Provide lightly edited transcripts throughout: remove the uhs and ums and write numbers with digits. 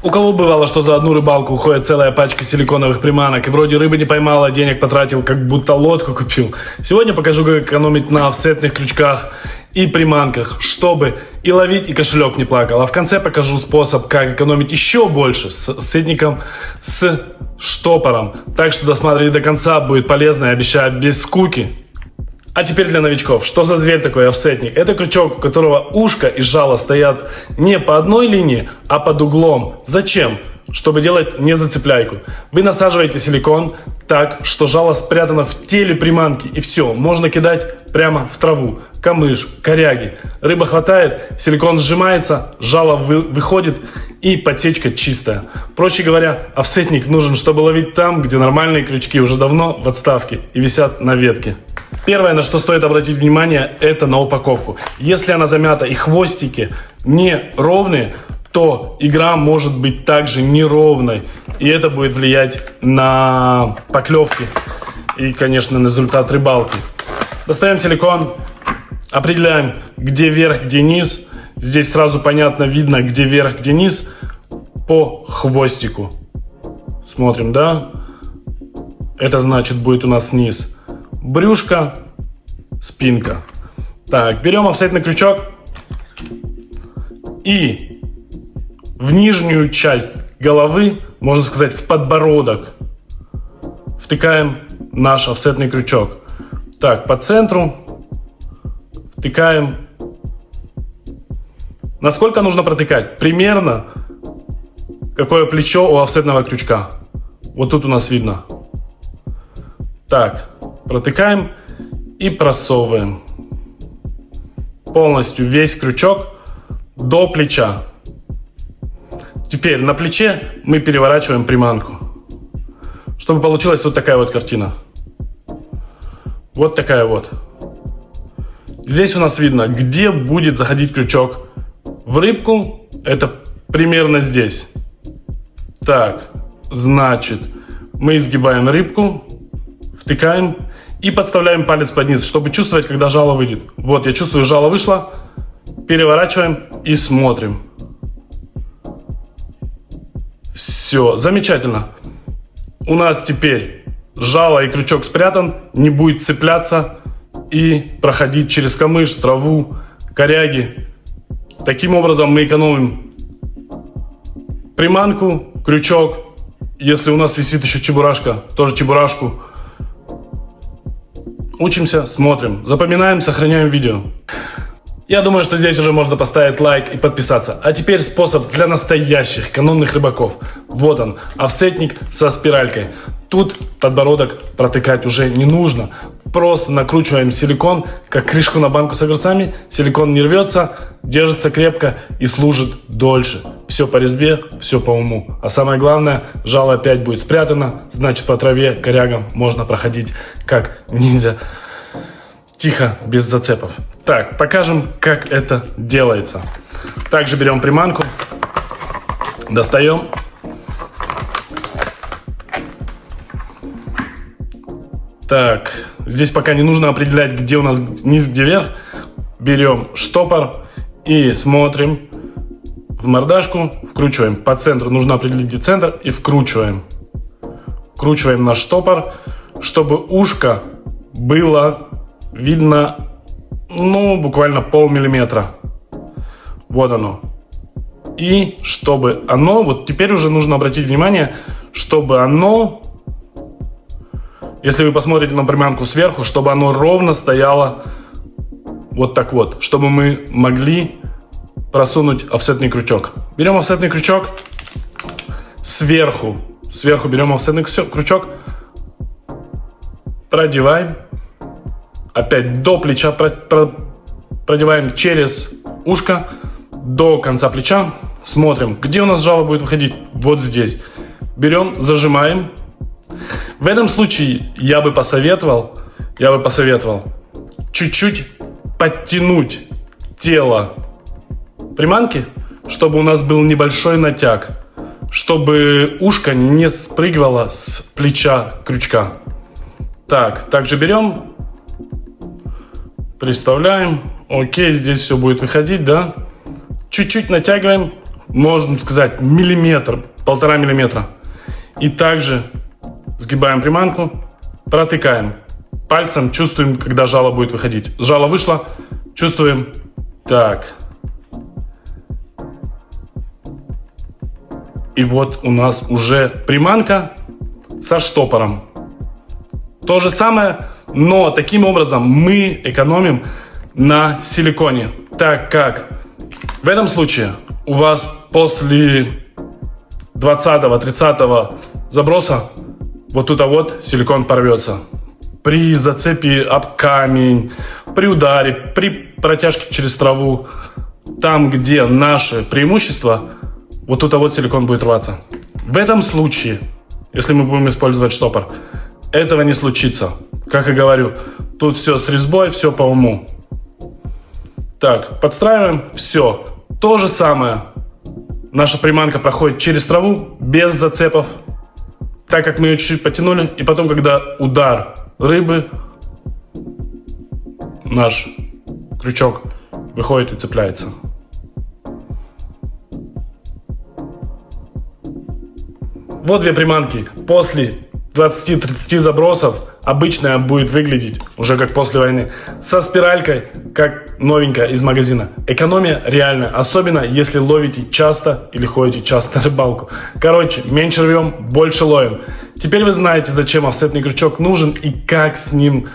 У кого бывало, что за одну рыбалку уходит целая пачка силиконовых приманок, и вроде рыбы не поймал, а денег потратил, как будто лодку купил? Сегодня покажу, как экономить на офсетных крючках и приманках, чтобы и ловить, и кошелек не плакал. А в конце покажу способ, как экономить еще больше с офсетником, с штопором. Так что досмотрите до конца, будет полезно и обещаю без скуки. А теперь для новичков. Что за зверь такой офсетник? Это крючок, у которого ушко и жало стоят не по одной линии, а под углом. Зачем? Чтобы делать не зацепляйку. Вы насаживаете силикон так, что жало спрятано в теле приманки. И все, можно кидать прямо в траву. Камыш, коряги. Рыба хватает, силикон сжимается, жало выходит и подсечка чистая. Проще говоря, офсетник нужен, чтобы ловить там, где нормальные крючки уже давно в отставке и висят на ветке. Первое, на что стоит обратить внимание, это на упаковку. Если она замята и хвостики не ровные, то игра может быть также неровной. И это будет влиять на поклевки и, конечно, на результат рыбалки. Достаем силикон, определяем, где верх, где низ. Здесь сразу понятно видно, где верх, где низ по хвостику. Смотрим, да? Это значит будет у нас низ. Брюшко, спинка. Так, берем офсетный крючок и в нижнюю часть головы, можно сказать, в подбородок, втыкаем наш офсетный крючок. Так, по центру втыкаем. Насколько нужно протыкать? Примерно какое плечо у офсетного крючка. Вот тут у нас видно. Так, протыкаем и просовываем полностью весь крючок до плеча. Теперь на плече мы переворачиваем приманку, чтобы получилась вот такая вот картина. Вот такая вот. Здесь у нас видно, где будет заходить крючок. В рыбку это примерно здесь. Так, значит, мы изгибаем рыбку, втыкаем и подставляем палец под низ, чтобы чувствовать, когда жало выйдет. Вот, я чувствую, жало вышло. Переворачиваем и смотрим. Все, замечательно. У нас теперь жало и крючок спрятан, не будет цепляться и проходить через камыш, траву, коряги. Таким образом мы экономим приманку, крючок. Если у нас висит еще чебурашка, тоже чебурашку. Учимся, смотрим, запоминаем, сохраняем видео. Я думаю, что здесь уже можно поставить лайк и подписаться. А теперь способ для настоящих экономных рыбаков. Вот он, офсетник со спиралькой. Тут подбородок протыкать уже не нужно. Просто накручиваем силикон, как крышку на банку с огурцами. Силикон не рвется, держится крепко и служит дольше. Все по резьбе, все по уму. А самое главное, жало опять будет спрятано. Значит, по траве, корягам можно проходить как ниндзя. Тихо, без зацепов. Так, покажем, как это делается. Также берем приманку, достаем. Так, здесь пока не нужно определять, где у нас низ, где верх. Берем штопор и смотрим в мордашку, вкручиваем. По центру нужно определить, где центр, и вкручиваем. Вкручиваем наш штопор, чтобы ушко было видно, ну, буквально полмиллиметра. Вот оно. И чтобы оно, вот теперь уже нужно обратить внимание, чтобы оно, если вы посмотрите на приманку сверху, чтобы оно ровно стояло вот так вот, чтобы мы могли просунуть офсетный крючок. Берем офсетный крючок сверху берем офсетный крючок, продеваем, опять до плеча продеваем через ушко до конца плеча, смотрим, где у нас жало будет выходить, вот здесь. Берем, зажимаем. В этом случае я бы посоветовал чуть-чуть подтянуть тело приманки, чтобы у нас был небольшой натяг, чтобы ушко не спрыгивало с плеча крючка. Так, также берем, приставляем. Окей, здесь все будет выходить, да? Чуть-чуть натягиваем, можно сказать, миллиметр, 1,5 миллиметра. И также сгибаем приманку, протыкаем. Пальцем чувствуем, когда жало будет выходить. Жало вышло, чувствуем. Так. И вот у нас уже приманка со штопором. То же самое, но таким образом мы экономим на силиконе. Так как в этом случае у вас после 20-30 заброса вот тут вот силикон порвется. При зацепе об камень, при ударе, при протяжке через траву, там, где наше преимущество, вот тут вот силикон будет рваться. В этом случае, если мы будем использовать штопор, этого не случится. Как и говорю, тут все с резьбой, все по уму. Так, подстраиваем, все. То же самое. Наша приманка проходит через траву, без зацепов. Так как мы ее чуть-чуть потянули, и потом, когда удар рыбы, наш крючок выходит и цепляется. Вот две приманки. После 20-30 забросов обычная будет выглядеть уже как после войны. Со спиралькой, как новенькая из магазина. Экономия реальная, особенно если ловите часто или ходите часто на рыбалку. Короче, меньше рвем, больше ловим. Теперь вы знаете, зачем офсетный крючок нужен и как с ним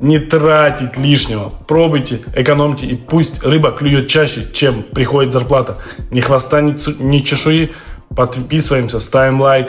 не тратить лишнего. Пробуйте, экономьте, и пусть рыба клюет чаще, чем приходит зарплата. Ни хвоста, ни чешуи. Подписываемся, ставим лайк.